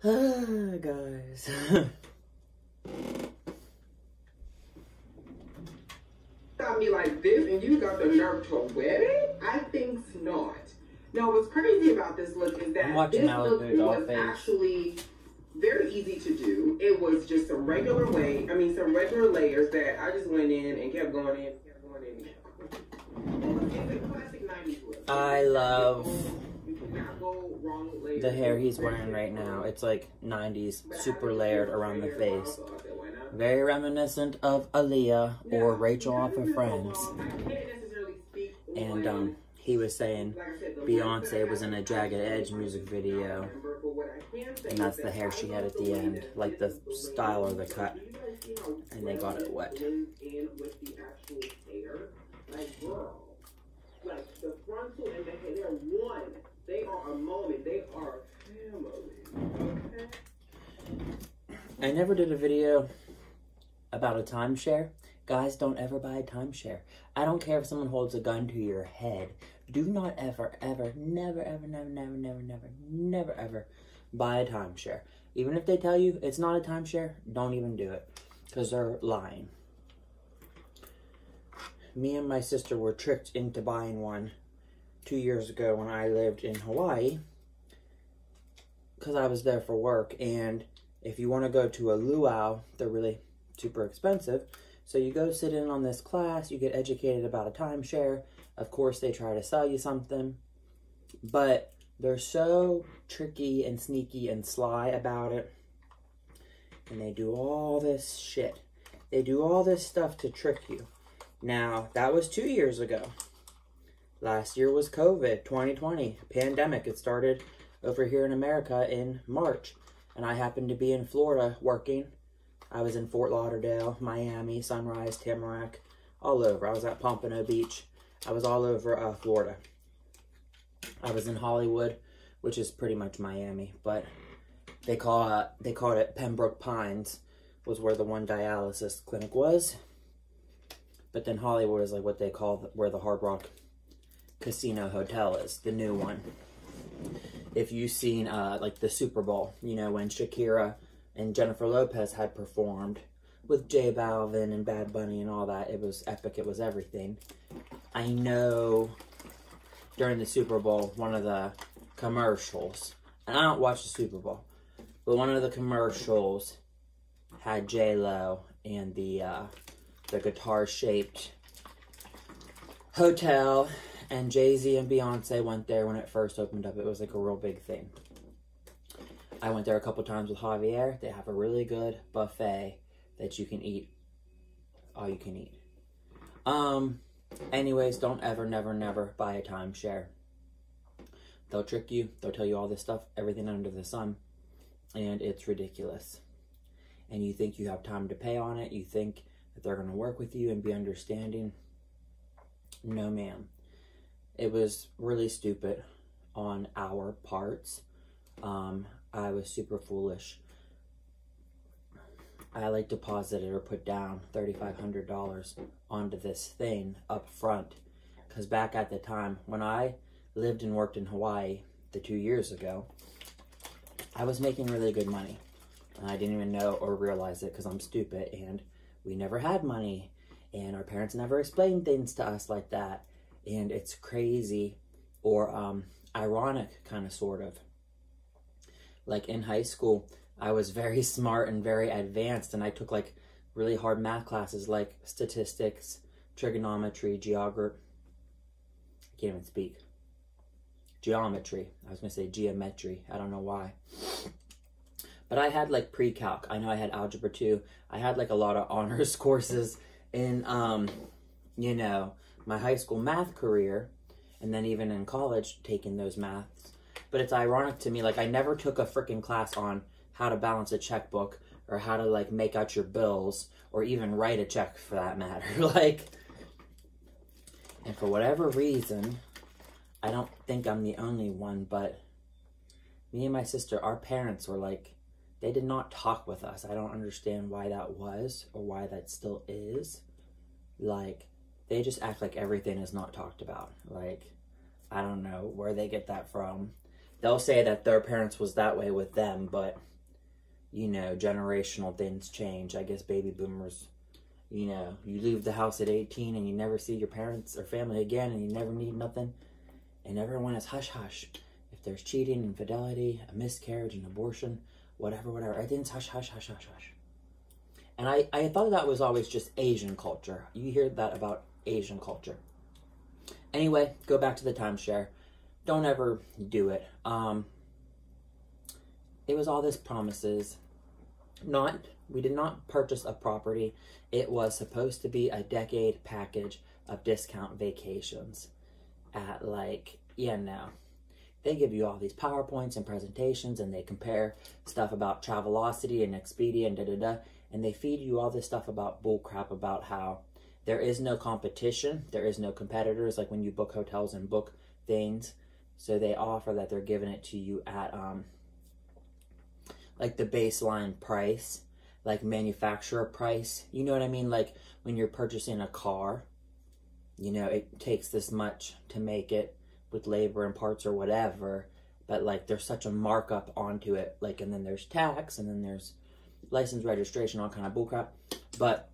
Guys. Got me like this and you got the nerve to wear it? I think not. Now what's crazy about this look is that this look was actually very easy to do. It was just some regular some regular layers that I just went in and kept going in, kept going in. It's a classic 90s look. I love you cannot go wrong with layers. The hair he's wearing right now. It's like 90s, super layered around the face. Very reminiscent of Aaliyah or Rachel off of Friends. And he was saying Beyonce was in a Jagged Edge music video, and that's the hair she had at the end, like the style or the cut, and they got it wet. Like the frontal and the hair, they're one. They are a moment. They are family. Okay. I never did a video about a timeshare. Guys, don't ever buy a timeshare. I don't care if someone holds a gun to your head. Do not ever, ever, never, ever, never, never, never, never, never, ever buy a timeshare. Even if they tell you it's not a timeshare, don't even do it, because they're lying. Me and my sister were tricked into buying one 2 years ago when I lived in Hawaii, because I was there for work. And if you want to go to a luau, they're really super expensive. So you go sit in on this class, you get educated about a timeshare. Of course, they try to sell you something, but they're so tricky and sneaky and sly about it. And they do all this shit. They do all this stuff to trick you. Now, that was 2 years ago. Last year was COVID, 2020, pandemic. It started over here in America in March. And I happened to be in Florida working. I was in Fort Lauderdale, Miami, Sunrise, Tamarack, all over. I was at Pompano Beach. I was all over Florida. I was in Hollywood, which is pretty much Miami, but they called it Pembroke Pines, was where the one dialysis clinic was. But then Hollywood is like what they call where the Hard Rock Casino Hotel is, the new one. If you've seen like the Super Bowl, you know, when Shakira and Jennifer Lopez had performed with J Balvin and Bad Bunny and all that, it was epic, it was everything. I know during the Super Bowl, one of the commercials, and I don't watch the Super Bowl, but one of the commercials had J-Lo and the guitar-shaped hotel, and Jay-Z and Beyonce went there when it first opened up. It was like a real big thing. I went there a couple times with Javier. They have a really good buffet that you can eat all you can eat. Anyways, don't ever, never, never buy a timeshare. They'll trick you. They'll tell you all this stuff, everything under the sun, and it's ridiculous. And you think you have time to pay on it. You think that they're going to work with you and be understanding. No, ma'am. It was really stupid on our parts. I was super foolish. I like deposited or put down $3,500 onto this thing up front. Because back at the time, when I lived and worked in Hawaii 2 years ago, I was making really good money. And I didn't even know or realize it because I'm stupid. And we never had money. And our parents never explained things to us like that. And it's crazy or ironic, kind of, sort of. Like in high school, I was very smart and very advanced, and I took like really hard math classes like statistics, trigonometry, geometry. I can't even speak. Geometry. I was going to say geometry. I don't know why. But I had like pre-calc. I know I had algebra 2. I had like a lot of honors courses in, you know, my high school math career, and then even in college taking those maths. But it's ironic to me, like I never took a freaking class on how to balance a checkbook or how to like make out your bills or even write a check for that matter. Like, and for whatever reason, I don't think I'm the only one, but me and my sister, our parents were like, they did not talk with us. I don't understand why that was or why that still is. Like, they just act like everything is not talked about. Like, I don't know where they get that from. They'll say that their parents was that way with them, but you know, generational things change. I guess baby boomers, you know, you leave the house at 18 and you never see your parents or family again, and you never need nothing. And everyone is hush-hush. If there's cheating, infidelity, a miscarriage, an abortion, whatever, everything's hush-hush. And I thought that was always just Asian culture. You hear that about Asian culture. Anyway, go back to the timeshare. Don't ever do it. It was all this promises. We did not purchase a property. It was supposed to be a decade package of discount vacations at like, yeah, no. They give you all these PowerPoints and presentations, and they compare stuff about Travelocity and Expedia and da-da-da, and they feed you all this stuff about bullcrap about how there is no competition, there is no competitors, like when you book hotels and book things. So they offer that they're giving it to you at like the baseline price, like manufacturer price. You know what I mean? Like when you're purchasing a car, you know, it takes this much to make it with labor and parts or whatever, but like there's such a markup onto it, like, and then there's tax, and then there's license, registration, all kind of bullcrap. But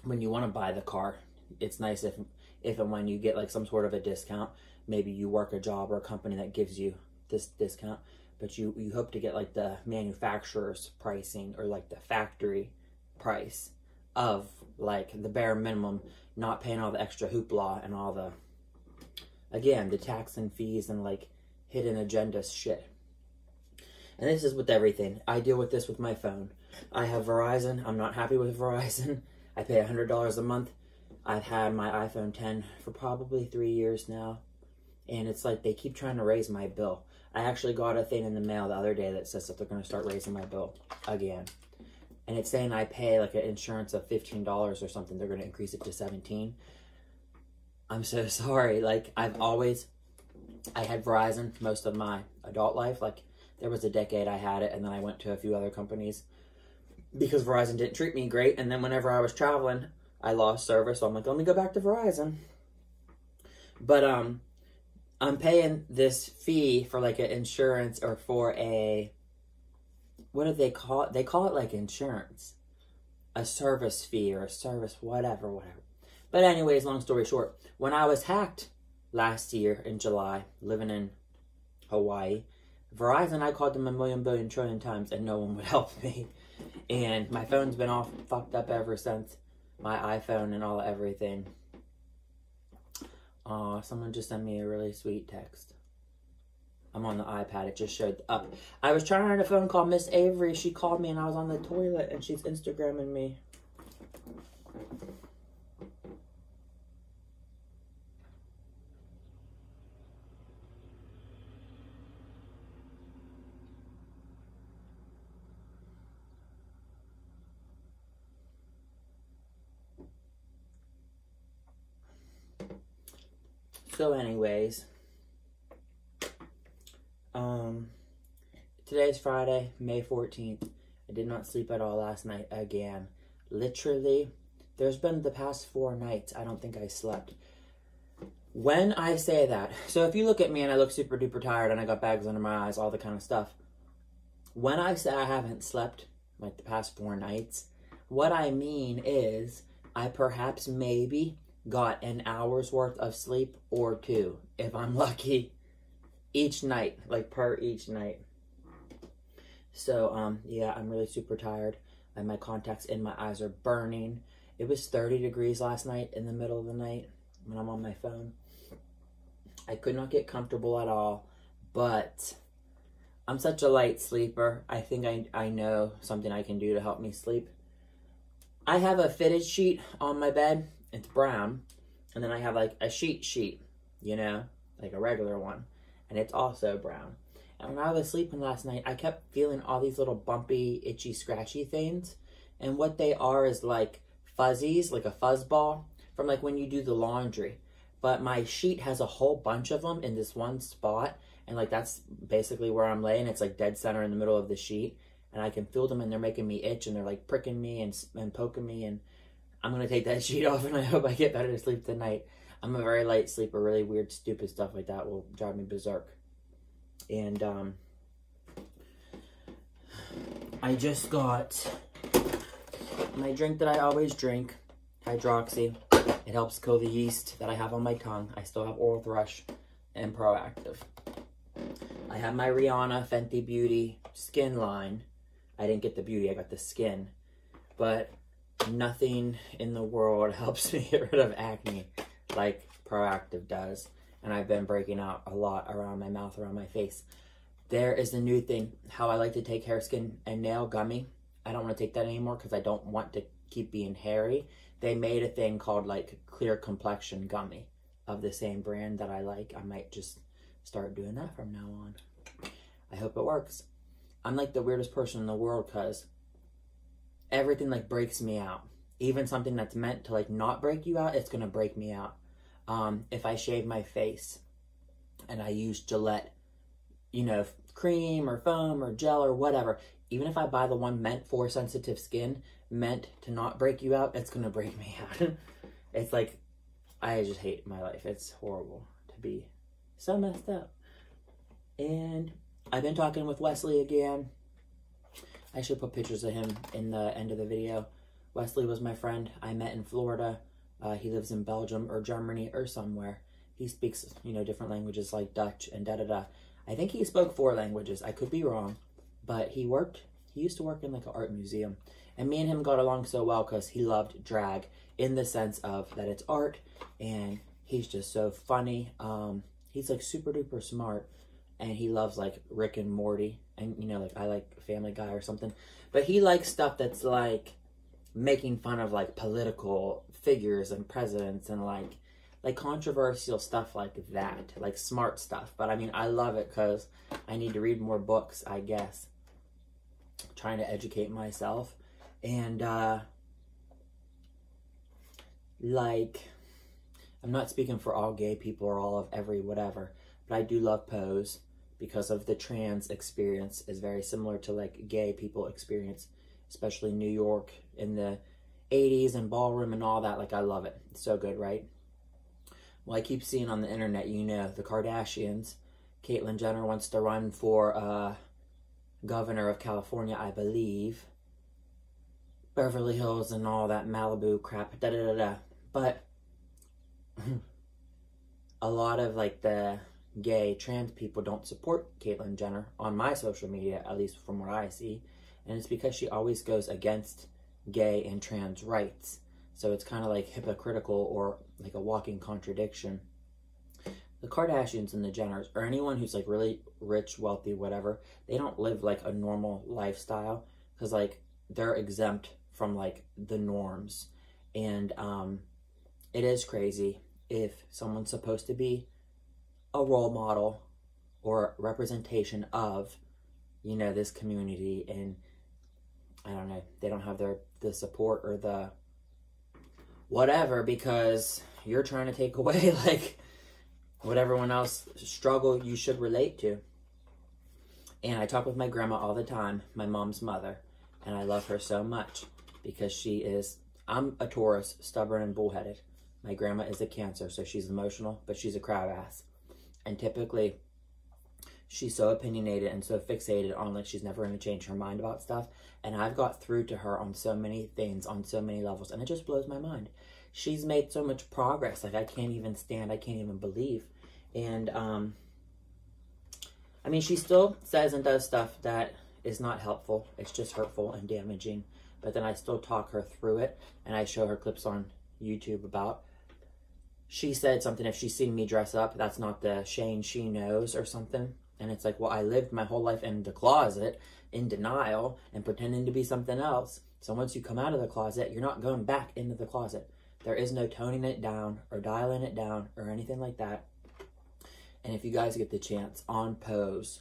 when you want to buy the car, it's nice if and when you get like some sort of a discount. Maybe you work a job or a company that gives you this discount, but you hope to get like the manufacturer's pricing or like the factory price of like the bare minimum, not paying all the extra hoopla and all the, again, the tax and fees and like hidden agenda shit. And this is with everything. I deal with this with my phone. I have Verizon. I'm not happy with Verizon. I pay $100 a month. I've had my iPhone 10 for probably 3 years now. And it's like they keep trying to raise my bill. I actually got a thing in the mail the other day that says that they're going to start raising my bill again. And it's saying I pay like an insurance of $15 or something. They're going to increase it to $17. I'm so sorry. Like I had Verizon most of my adult life. Like there was a decade I had it, and then I went to a few other companies because Verizon didn't treat me great. And then whenever I was traveling, I lost service. So I'm like, let me go back to Verizon. But I'm paying this fee for like an insurance or for a, what do they call it? They call it like insurance, a service fee or a service, whatever. But anyways, long story short, when I was hacked last year in July, living in Hawaii, Verizon, I called them a million, billion, trillion times and no one would help me. And my phone's been all fucked up ever since, my iPhone and all everything. Someone just sent me a really sweet text. I'm on the iPad. It just showed up. I was trying to phone call Miss Avery. She called me and I was on the toilet and she's Instagramming me. So anyways, today's Friday, May 14th. I did not sleep at all last night again. Literally, there's been the past 4 nights I don't think I slept. When I say that, so if you look at me and I look super duper tired and I got bags under my eyes, all the kind of stuff. When I say I haven't slept like the past 4 nights, what I mean is I perhaps maybe got an hour's worth of sleep or 2, if I'm lucky, each night, like per each night. So, yeah, I'm really super tired, and my contacts in my eyes are burning. It was 30 degrees last night in the middle of the night when I'm on my phone. I could not get comfortable at all, but I'm such a light sleeper. I think I know something I can do to help me sleep. I have a fitted sheet on my bed. It's brown, and then I have like a sheet, you know, like a regular one, and it's also brown. And when I was sleeping last night, I kept feeling all these little bumpy, itchy, scratchy things, and what they are is like fuzzies, like a fuzz ball from like when you do the laundry. But my sheet has a whole bunch of them in this one spot, and like that's basically where I'm laying. It's like dead center in the middle of the sheet, and I can feel them, and they're making me itch, and they're like pricking me and poking me, and I'm going to take that sheet off, and I hope I get better sleep tonight. I'm a very light sleeper. Really weird, stupid stuff like that will drive me berserk. And I just got my drink that I always drink, Hydroxy. It helps kill the yeast that I have on my tongue. I still have Oral Thrush and Proactive. I have my Rihanna Fenty Beauty skin line. I didn't get the beauty, I got the skin. But nothing in the world helps me get rid of acne like Proactive does. And I've been breaking out a lot around my mouth, around my face. There is the new thing, how I like to take hair, skin, and nail gummy. I don't want to take that anymore because I don't want to keep being hairy. They made a thing called like clear complexion gummy of the same brand that I like. I might just start doing that from now on. I hope it works. I'm like the weirdest person in the world because everything like breaks me out. Even something that's meant to like not break you out, it's going to break me out. If I shave my face and I use Gillette, you know, cream or foam or gel or whatever, even if I buy the one meant for sensitive skin, meant to not break you out, it's going to break me out. It's like, I just hate my life. It's horrible to be so messed up. And I've been talking with Wesley again. I should put pictures of him in the end of the video. Wesley was my friend I met in Florida. He lives in Belgium or Germany or somewhere. He speaks, you know, different languages like Dutch and da-da-da. I think he spoke 4 languages. I could be wrong. But he used to work in like an art museum. And me and him got along so well because he loved drag in the sense of that it's art. And he's just so funny. He's like super duper smart. And he loves like Rick and Morty. And, you know, like I like Family Guy or something. But he likes stuff that's like making fun of like political figures and presidents and like controversial stuff like that, like smart stuff. But I mean, I love it because I need to read more books, I guess, trying to educate myself. And like, I'm not speaking for all gay people or all of every whatever, but I do love Pose because of the trans experience is very similar to like gay people experience, especially New York in the 80s and ballroom and all that. Like, I love it. It's so good, right? Well, I keep seeing on the internet, you know, the Kardashians. Caitlyn Jenner wants to run for governor of California, I believe. Beverly Hills and all that Malibu crap, da-da-da-da. But a lot of, like, the gay trans people don't support Caitlyn Jenner on my social media, at least from what I see. And it's because she always goes against gay and trans rights. So it's kind of like hypocritical or like a walking contradiction. The Kardashians and the Jenners, or anyone who's like really rich, wealthy, whatever, they don't live like a normal lifestyle because like they're exempt from like the norms. And it is crazy if someone's supposed to be a role model or representation of, you know, this community, and I don't know, they don't have the support or the whatever because you're trying to take away like what everyone else struggle you should relate to. And I talk with my grandma all the time, my mom's mother, and I love her so much because she is, I'm a Taurus, stubborn and bullheaded. My grandma is a Cancer, so she's emotional, but she's a crab ass. And typically, she's so opinionated and so fixated on like she's never going to change her mind about stuff. And I've got through to her on so many things, on so many levels, and it just blows my mind. She's made so much progress, like I can't even believe. And I mean, she still says and does stuff that is not helpful. It's just hurtful and damaging. But then I still talk her through it, and I show her clips on YouTube about. She said something, if she's seen me dress up, that's not the Shane she knows or something. And it's like, well, I lived my whole life in the closet, in denial, and pretending to be something else. So once you come out of the closet, you're not going back into the closet. There is no toning it down or dialing it down or anything like that. And if you guys get the chance, on Pose,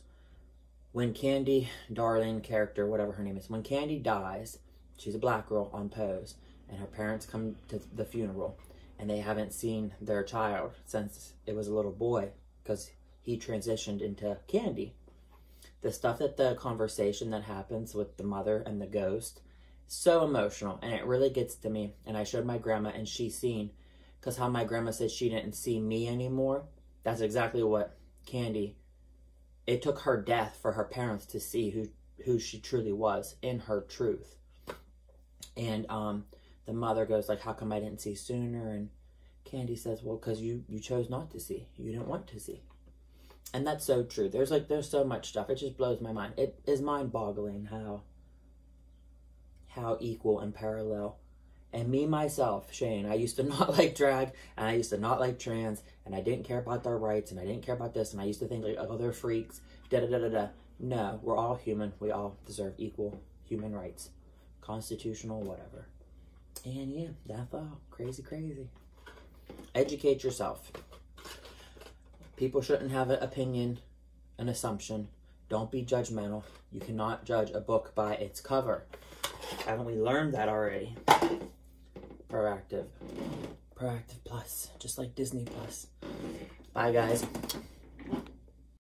when Candy, Darling character, whatever her name is, when Candy dies, she's a black girl on Pose, and her parents come to the funeral, and they haven't seen their child since it was a little boy, because he transitioned into Candy. The stuff that the conversation that happens with the mother and the ghost, so emotional, and it really gets to me. And I showed my grandma, and she's seen, because how my grandma said she didn't see me anymore, that's exactly what Candy, it took her death for her parents to see who she truly was in her truth. And the mother goes like, how come I didn't see sooner? And Candy says, well, because you chose not to see. You didn't want to see. And that's so true. There's so much stuff. It just blows my mind. It is mind-boggling how equal and parallel. And me, myself, Shane, I used to not like drag, and I used to not like trans, and I didn't care about their rights, and I didn't care about this, and I used to think like, oh, they're freaks, da-da-da-da-da. No, we're all human. We all deserve equal human rights. Constitutional, whatever. And yeah, that's all. Crazy, crazy. Educate yourself. People shouldn't have an opinion, an assumption. Don't be judgmental. You cannot judge a book by its cover. Haven't we learned that already? Proactive Plus, just like Disney Plus. Bye, guys.